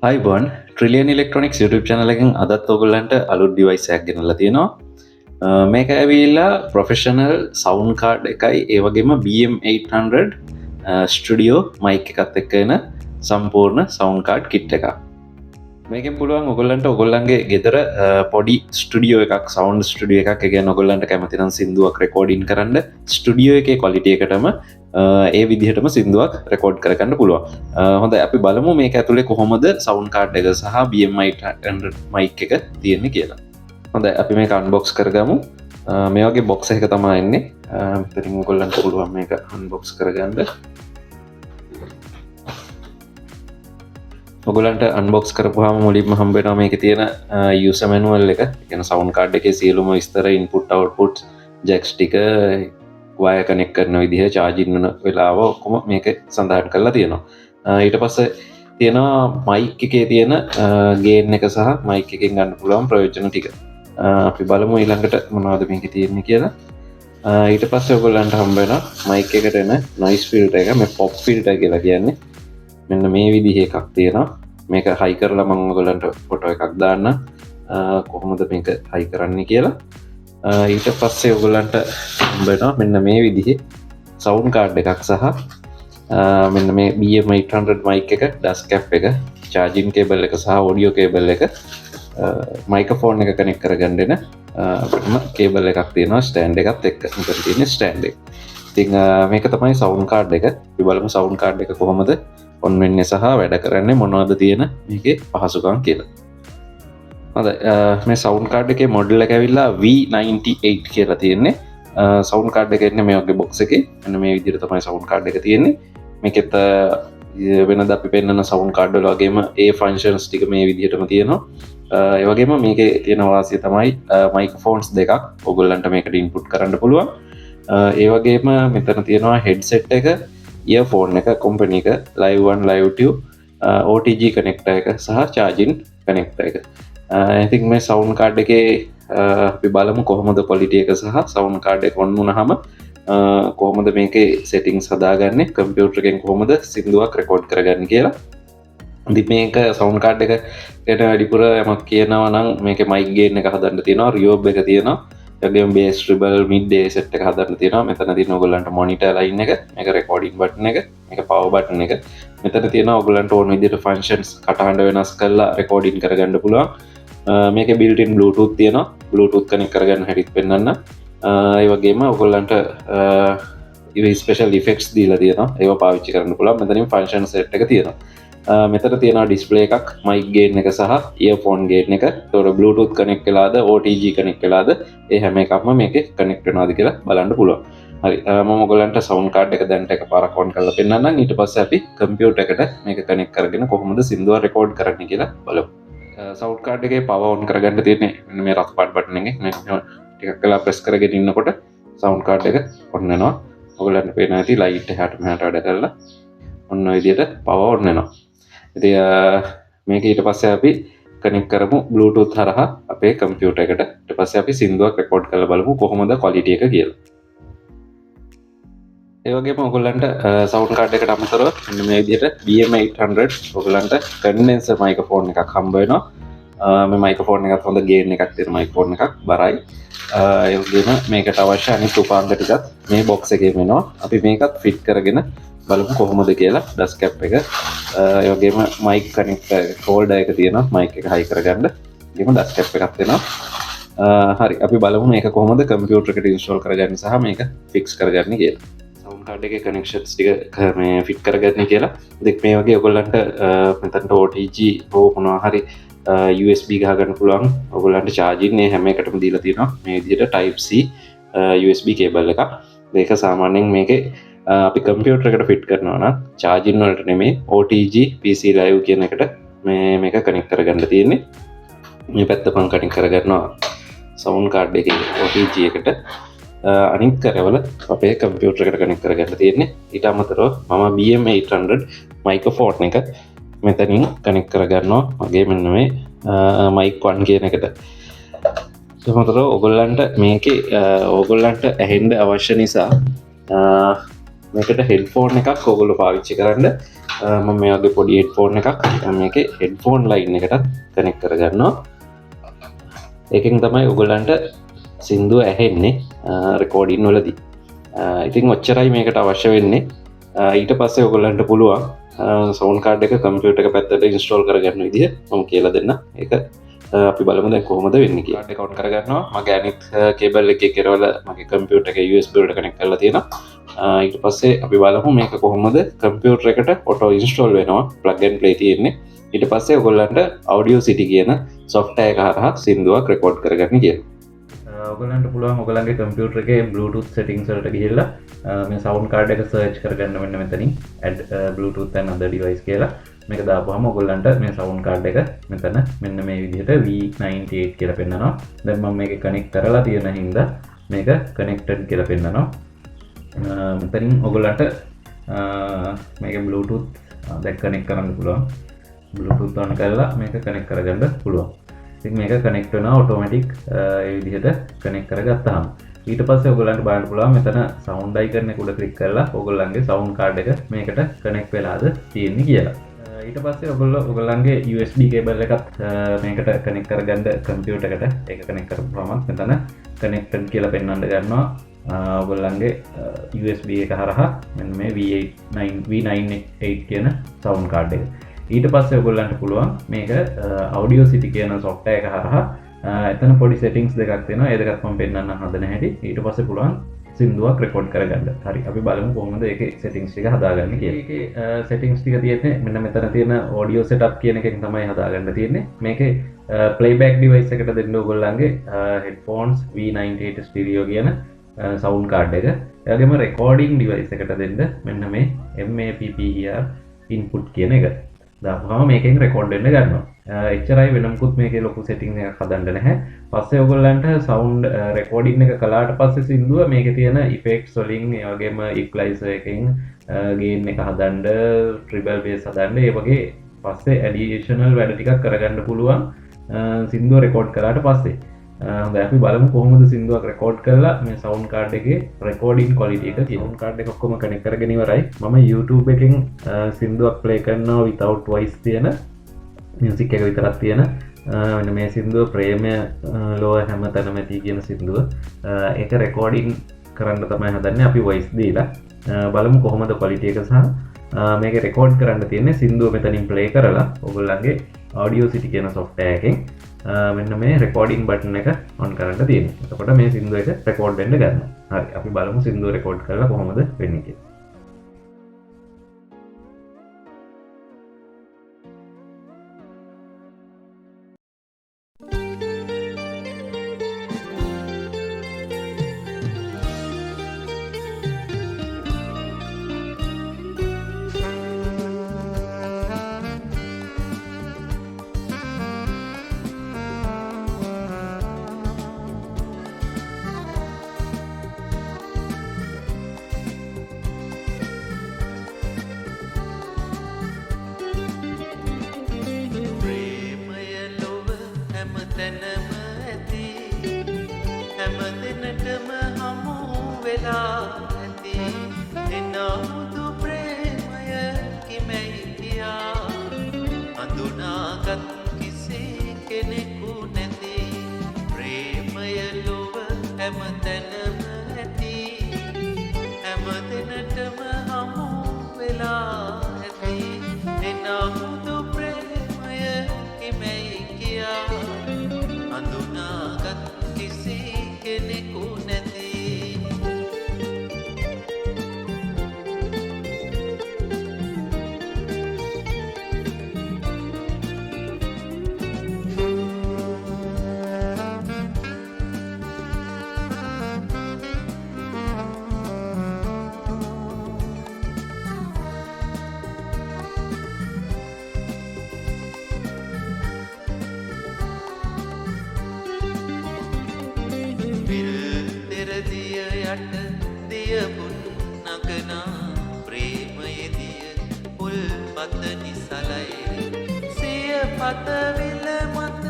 අයිබන් trillion electronic YouTube චැනල එකෙන් අදත් ඔගොල්ලන්ට අලුත් ඩිවයිස් එකක් ගෙනල්ලා තියෙනවා මේක ඇවිල්ලා ප්‍රොෆෙෂනල් සවුන්ඩ් කාඩ් එකයි ඒවගේම BM800 ස්ටඩියෝ මයික් එකත් එක්ක එන සම්පූර්ණ සවුන්ඩ් කාඩ් කිට් එකක් මේකෙන් පුළුවන් ඔගොල්ලන්ට ඔගොල්ලන්ගේ ගෙදර පොඩි ස්ටඩියෝ එකක් සවන්් ස්ටඩිය එකක් එක නොගොල්ලන්ට කැමතිනම් සිින්දුවක් රෙකෝඩින් කරන්න ස්ටඩියෝ එක කොලිටිය එකටම ඒ විදිහටම සිින්දුවක් රෙකෝඩ් කරන්න පුළුවන් හොඳ අපි බලමු මේ ඇතුළේ කොහොමද සවන්් කාඩ් එක සහ BM800 මයික් එක තියෙන්නේ කියලා හොඳ අපි මේ අන්බොක්ස් කරගමු මේගේ බොක්ස එක තමා එන්නේ මෙතරින් ගොල්ලන්ට පුළුවන් මේක අන්බොක්ස් කරගන්න ඔගලන්ට අන්බොක්ස් කරපුහම මුලින්ම හම්බෙන මේක තියෙන යුස මැනුවල් එක කියන සවුන් කාඩ් එක සියලුම විස්තර ඉන්පුට් අවට්පුට් ජැක්ස් ටික වය කනෙක් කරන විදිහ චාජින්නන වෙලාව ඔක්කොම මේක සඳහන් කරලා තියෙනවා ඊට පස්ස තියෙනවා මයික් එකේ තියෙන ගේන් එක සහ මයික් එකෙන් ගන්න පුළුවන් ප්‍රයෝජන ටික අපි බලමු ඊළඟට මොනවද මේක තියෙන්නේ කියලා ඊට පස්සේ ඔයගොල්ලන්ට හම්බෙන මයික් එකට එන නොයිස් ෆිල්ටර් එක මේ පොප් ෆිල්ටර් කියලා කියන්නේ මෙන්න මේ විදිහ එකක් තියෙනවා මේක හයි කරලා මම ඔයගොල්ලන්ට ෆොටෝ එකක් දාන්න කොහොමද මේක හයි කරන්න කියලා ඊට පස්සේ ඔයගොල්ලන්ට හම්බෙනවා මෙන්න මේ විදිහේ සවුන්ඩ් කාඩ් එකක් සහ මෙන්න මේ BM800 මයික් එක ඩස් කැප් එක චාර්ජින් කේබල් එක සහ ඔඩියෝ කේබල් එක මයික්‍රොෆෝන් එක කනෙක්ට් කරගන්න දෙන කේබල් එකක් තියෙනවා ස්ටෑන්ඩ් එකත් එක්ක මෙතන තියෙන ස්ටෑන්ඩ් එක ඉතින් මේක තමයි සවුන්ඩ් කාඩ් එක අපි බලමු සවුන්ඩ් කාඩ් එක කොහොමද ඔන් වෙන්නේ සහ වැඩ කරන්නේ මොනවද තියෙන මේකේ පහසුකම් කියලා. හොඳයි මේ සවුන්ඩ් කාඩ් එකේ මොඩල් එක ඇවිල්ලා V98 කියලා තියෙන්නේ. සවුන්ඩ් කාඩ් එක එන්නේ මේ වගේ බොක්ස් එකේ. මෙන්න මේ විදිහට තමයි සවුන්ඩ් කාඩ් එක තියෙන්නේ. මේකෙත් වෙනද අපි පෙන්නන සවුන්ඩ් කාඩ් වල වගේම ඒ ෆන්ක්ෂන්ස් ටික මේ විදිහටම තියෙනවා. ඒ වගේම මේකේ තියෙන වාසිය තමයි මයික්‍රොෆෝන්ස් දෙකක් ඔයගොල්ලන්ට මේකට ඉන්පුට් කරන්න පුළුවන්. ඒ වගේම මෙතන තියෙනවා හෙඩ්සෙට් එක ෆෝන් එක කොම්පනි එක ලයිවන් ලයිවටව OTG කනෙක්ට එක සහ චාජින් කනෙක්ට එක ඇතින් මේ සවුන් කාඩ් එක අපි බලමු කොහොමද පොලිටිය එක සහ සවුන් කාඩ් එක ඔන්නුන හම කොහොමද මේක සෙටිං සදාගන්න කම්පියුටරගෙන් කොහොමද සිින්දුවක් රෙකෝඩ් කරගන්න කියලා දි මේක සවුන් කාඩ් එක යට වැඩිපුර යමක් කියනවනම් මේක මයික්ගේන එක හදන්න තියෙනවා රියෝබ් එක තියෙනවා ගේ බේස් ්‍රිබල් මිඩ්ඩේ සට් එක හදරන තියෙන මෙතන ති නොගලන්ට මොනිට ලයින්න එක එක රෙකෝඩින් බට්න එක එක පව බටන එක මෙතන තියෙන ඔගලන්ට ඕන විදිට ෆංශන්ස් කටහන්ඩ වෙනස් කරලා රෙකෝඩින් කරගන්න පුළුවන් මේක බිල්ටන් බලුටුත් තියෙන බලුටුත් කනෙක් කරගන්න හැටිත් පෙන්න්න ඒවගේම ඔගොල්ලන්ට ස්පේෂල් ලිෆෙක්ස් දීල තියෙන ඒ පාවිච්චි කරන්න පුලා මෙතනින් ෆංශන් සට් එක තියෙනවා මෙතර තියෙන ඩිස්පලේ එකක් මයික් ගේන එක සහ ෆෝන් ගේන එක තොර බලුටුත් කනෙක් කලාද OTG කනෙක් කලාද ඒ හැම එකක්ම මේක කනෙක්ටනාද කියලා බලන්න පුළුවන් හරි මොගලන්ට සවුන් කාඩ් එක දැන්ට එක පාරකොන් කරලා පෙන්න්න ඊට පස්ස අපි කම්පියුට එකට මේක කනෙක් කරගෙන කොහොමද සිින්දුව රෙකෝඩ් කරන්න කියලා බලමු සවු් කාඩ් එකේ පවවන් කරගන්න තියන්නේ මේ රත් පාට් බටන එක ටිකක් කලා ප්‍රෙස් කරගෙන ඉන්නකොට සවුන් කාඩ් එක ඔන්නනවා ඔගලන්ට පේන ඇති ලයිට් හැට මට වැඩ කරලා ඔන්න විදියට පව ඔන්නනවා ඉති මේක ඊට පස්සේ අපි කනෙක් කරමු බලුටුත් හරහා අපේ කම්පියුට එකට ඊට පස්සේ අපි සිින්දුවක් රෙකෝඩ් කරලා බලමු කොහොමද ක්වොලිටි එක කියලා ඒ වගේම ඔයගොල්ලන්ට සවුන්ඩ් කාඩ් එකට අමතරව මේ විදිහට BM800 ඔයගොල්ලන්ට කන්ඩෙන්සර් මයික්‍රොෆෝන් එකක් හම්බ වෙනවා මේ මයික්‍රොෆෝන් එකත් හොඳ ගේන් එකක් තියෙන මයික්‍රොෆෝන් එකක් බරයි ඒ වගේම මේකට අවශ්‍ය අනිත් උපාංග ටිකත් මේ බොක්ස් එකේ වෙනවා අපි මේකත් ෆිට කරගෙන බලමු කොහොමද කියලා ඩස් කැප් එක ඒ වගේම මයික් කනෙක්ටර් හෝල්ඩර් එක තියෙනවා මයික් එක හයි කරගන්න ඊගොම ඩස් කැප් එකක් තියෙනවා හරි අපි බලමු මේක කොහොමද කම්පියුටර් එකට ඉන්ස්ටෝල් කරගන්නේ සහ මේක ෆික්ස් කරගන්නේ කියලා සවුන්ඩ් කාඩ් එකේ කනෙක්ෂන්ස් ටික මේ ෆිට කරගන්නේ කියලා ඉතින් මේ වගේ ඔයගොල්ලන්ට මෙතනට OTG හෝ මොනවා හරි USB ගහගන්න පුළුවන් ඔයගොල්ලන්ට චාර්ජින් මේ හැම එකටම දීලා තියෙනවා මේ විදිහට type C USB කේබල් එකක් මේක සාමාන්‍යයෙන් මේකේ අපි කම්පියුටර් එකට ෆිට කරනවා නම් චාර්ජින් වලට නෙමෙයි OTG PC live කියන එකට මේක කනෙක්ට් කරගන්න තියෙන්නේ මේ පැත්ත මම කනෙක්ට් කරගන්නවා සවුන්ඩ් කාඩ් එකේ OTG එකට අනිත් කරවල අපේ කම්පියුටර් එකට කනෙක්ට් කරගන්න තියෙන්නේ ඊට අමතරව මම BM800 මයික්‍රොෆෝන් එක මෙතනින් කනෙක්ට් කරගන්නවා මගේ මෙන්න මේ මයික් 1 කියන එකට ඒ අමතරව ඔයගොල්ලන්ට මේකේ ඔයගොල්ලන්ට ඇහෙන්න අවශ්‍ය නිසා මේකට හෙඩ්ෆෝන් එකක් ඔයගොල්ලෝ පාවිච්චි කරන්න මම මේ වගේ පොඩි හෙඩ්ෆෝන් එකක් මේකේ හෙඩ්ෆෝන් ලයින් එකටත් කනෙක්ට් කරගන්නවා. ඒකෙන් තමයි ඔයගොල්ලන්ට සින්දුව ඇහෙන්නේ රෙකෝඩින් වලදී. ඉතින් ඔච්චරයි මේකට අවශ්‍ය වෙන්නේ. ඊට පස්සේ ඔයගොල්ලන්ට පුළුවන් සවුන්ඩ් කාඩ් එක කම්පියුටර් එක පැත්තට ඉන්ස්ටෝල් කරගන්න විදිහ මම කියලා දෙන්න. ඒක අපි බලමු දැන් කොහොමද වෙන්නේ කියලා. කාඩ් එක ඔන් කරගන්නවා. මගේ අනිත් කේබල් එකේ කෙරවල මගේ කම්පියුටර් එකේ USB වලට කනෙක්ට් කරලා තියෙනවා. ඊට පස්සේ අපි බලමු මේක කොහොමද කම්පියුටර් එකට ඔටෝ ඉන්ස්ටෝල් වෙනවා. ප්ලග් ඇන්ඩ් ප්ලේ තියෙන්නේ. ඊට පස්සේ ඔයගොල්ලන්ට Audacity කියන software එක හරහා සින්දුවක් රෙකෝඩ් කරගන්න කියලා. ඔයගොල්ලන්ට පුළුවන් ඔයගොල්ලන්ගේ කම්පියුටර් එකේ Bluetooth settings වලට ගිහිල්ලා මේ sound card එක search කරගන්න මෙන්න මෙතනින් add Bluetooth and other device කියලා. මේක දාපුවම ඔයගොල්ලන්ට මේ sound card එක මෙතන මෙන්න මේ විදිහට V98 කියලා පෙන්නනවා. දැන් මම මේක connect කරලා තියෙන හින්දා මේක connected කියලා පෙන්නනවා. මෙතනින් ඔයගොල්ලන්ට මේක Bluetooth දැන් connect කරන්න පුළුවන්. Bluetooth on කරලා මේක connect කරගන්න පුළුවන්. ඉතින් මේක connect වෙනවා automatic ඒ විදිහට connect කරගත්තාම ඊට පස්සේ ඔයගොල්ලන්ට බලන්න පුළුවන් මෙතන sound icon එක උඩ click කරලා ඔයගොල්ලන්ගේ sound card එක මේකට connect වෙලාද තියෙන්නේ කියලා. ඊට පස්සේ ඔයගොල්ලන්ගේ USB cable එකත් මේකට connect කරගන්න computer එකට ඒක connect කරපුවාම මෙතන connected කියලා පෙන්වන්න ගන්නවා. ඔයගොල්ලන්ගේ USB එක හරහා මෙන්න මේ V98 කියන sound card එක. ඊට පස්සේ ඔයගොල්ලන්ට පුළුවන් මේක Audacity කියන software එක හරහා එතන පොඩි settings දෙකක් තියෙනවා. ඒ දෙකත් මම පෙන්නන්න හදන හැටි. ඊට පස්සේ පුළුවන් සින්දුවක් රෙකෝඩ් කරගන්න. හරි අපි බලමු කොහොමද ඒකේ settings ටික හදාගන්නේ කියලා. ඒකේ settings ටික තියෙන්නේ මෙන්න මෙතන තියෙන audio setup කියන එකෙන් තමයි හදාගන්න තියෙන්නේ. මේකේ playback device එකට දෙන්න ඔයගොල්ලන්ගේ headphones V98 stereo කියන sound card එක. ඒ වගේම recording device එකට දෙන්න මෙන්න මේ MAPPER input කියන එක. දාපුවාම මේකෙන් රෙකෝඩ් වෙන්න ගන්නවා. එච්චරයි වෙනමුකුත් මේකේ ලොකු සෙටින්ග් එකක් හදන්න නැහැ. පස්සේ ඔයගොල්ලන්ට සවුන්ඩ් රෙකෝඩින් එක කළාට පස්සේ සින්දුව මේකේ තියෙන ඉෆෙක්ට්ස් වලින් ඒ වගේම ඉක්වලයිසර් එකෙන් ගේන් එක හදන්න, ට්‍රිබල් බේස් හදන්න, ඒ වගේ පස්සේ ඇඩිෂනල් වැඩ ටිකක් කරගන්න පුළුවන් සින්දුව රෙකෝඩ් කළාට පස්සේ. හොඳයි අපි බලමු කොහොමද සින්දුවක් රෙකෝඩ් කරලා මේ සවුන්ඩ් කාඩ් එකේ රෙකෝඩින් ක්වොලිටි එක තියෙනවා. සවුන්ඩ් කාඩ් එක ඔක්කොම කනෙක්ට් කරගෙන ඉවරයි. මම YouTube එකෙන් සින්දුවක් ප්ලේ කරනවා without voice තියෙන මියුසික් එක විතරක් තියෙන මෙන්න මේ සින්දුව ප්‍රේමය ලෝ හැම තැනම ඇති කියන සින්දුව. ඒක රෙකෝඩින් කරන්න තමයි හදන්නේ අපි voice දීලා. බලමු කොහොමද ක්වොලිටි එක සහ මේක රෙකෝඩ් කරන්න තියෙන්නේ සින්දුව මෙතනින් ප්ලේ කරලා ඔයගොල්ලන්ගේ Audacity කියන software එකෙන් මෙන්න මේ රෙකෝඩින් බටන් එක ඔන් කරන්න තියෙනවා. එතකොට මේ සින්දුව එක රෙකෝඩ් වෙන්න ගන්නවා. හරි අපි බලමු සින්දුව රෙකෝඩ් කරලා කොහොමද වෙන්නේ කියලා. දියපුන් නගනා ප්‍රේමයේදිය උල්පත නිසලයි සිය පතවිල මත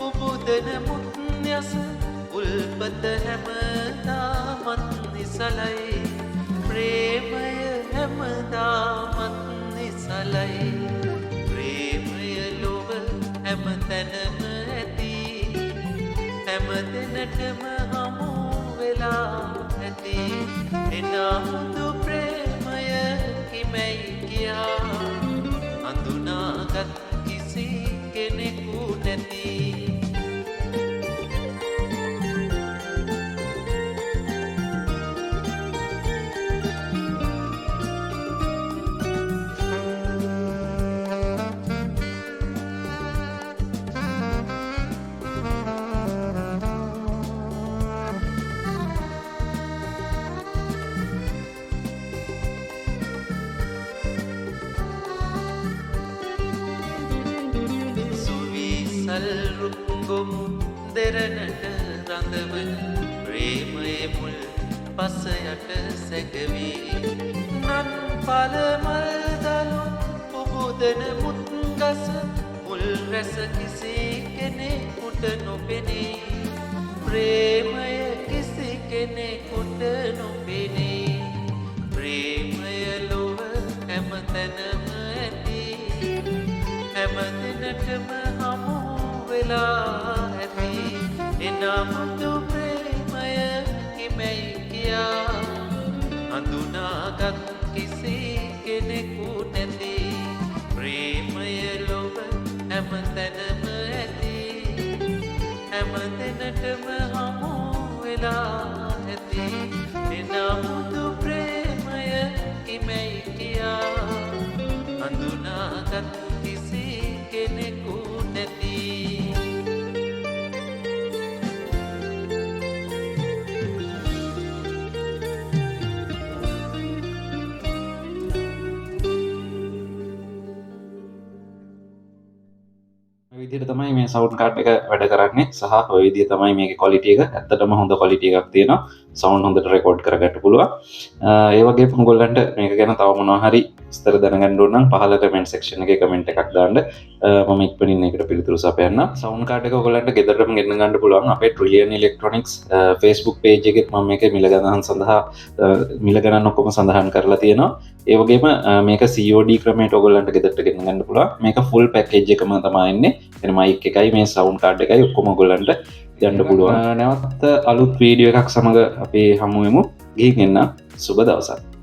උබුදන මුත්යස උල්පත හැමදාමත් නිසලයි ප්‍රේමය හැමදාමත් නිසලයි නිසලයි ප්‍රේමය ලොව හැම තැනම ඇති හැම දෙනටම හමු වෙලා ඇති එනමුදු ප්‍රේමය හිමැයි කියා අඳුනාගත් කිසි කෙනෙකු නැති සල්රුක්ගොම් දෙරණට රඳවන ප්‍රේමයේ මුල් පසයට සැඟවී නන් පලමල් දලු පුබුදන මුත්ගස මුල් රැස කිසි කෙනෙකුට නොපෙනේ ප්‍රේමය කිසි කෙනෙකුට නොපෙනේ ප්‍රේමය ලොව හැම තැනම ඇති හැම දිනටම හමු වෙලා ඇති එනමුදු ප්‍රේමය හිමැයි කියා අඳුනාගත් කිසි කෙනෙකු නැති ප්‍රේමය ලොව හැම තැනම ඇති හැම දිනටම හමු වෙලා ඇති එනමුදු ප්‍රේමය හිමැයි කියා අඳුනාගත් කිසි කෙනෙකු නැති විදිහට තමයි මේ සවුන්ඩ් කාඩ් එක වැඩ කරන්නේ සහ ඔය විදිහ තමයි මේකේ ක්වොලිටි එක ඇත්තටම හොඳ ක්වොලිටි එකක් තියෙනවා සවුන්ඩ් හොඳට රෙකෝඩ් කරගන්න පුළුවන් ඒ වගේම ඔයගොල්ලන්ට මේක ගැන තව මොනවා හරි විස්තර දැනගන්න ඕන නම් පහළ කමෙන්ට් සෙක්ෂන් එකේ කමෙන්ට් එකක් දාන්න මම ඉක්මනින් ඒකට පිළිතුරු සපයන්න සවුන්ඩ් කාඩ් එක ඔයගොල්ලන්ට ගෙදරටම ගෙන්න ගන්න පුළුවන් අපේ ට්‍රිලියන් ඉලෙක්ට්‍රොනික්ස් Facebook page එකෙත් මම මේක මිල ගණන් සඳහා මිල ගණන් ඔක්කොම සඳහන් කරලා තියෙනවා ඒ වගේම මේක COD ක්‍රමයට ඔයගොල්ලන්ට ගෙදරට ගෙන්න ගන්න පුළුවන් මේක ෆුල් පැකේජ් එකම තමයි එන්නේ එන මයික් එකයි මේ සවුන්ඩ් කාඩ් එකයි ඔක්කොම ඔයගොල්ලන්ට ගන්න පුළුවන් නැවත අලුත් වීඩියෝ එකක් සමග අපි හමු වෙමු ගිහින් එන්න සුබ දවසක්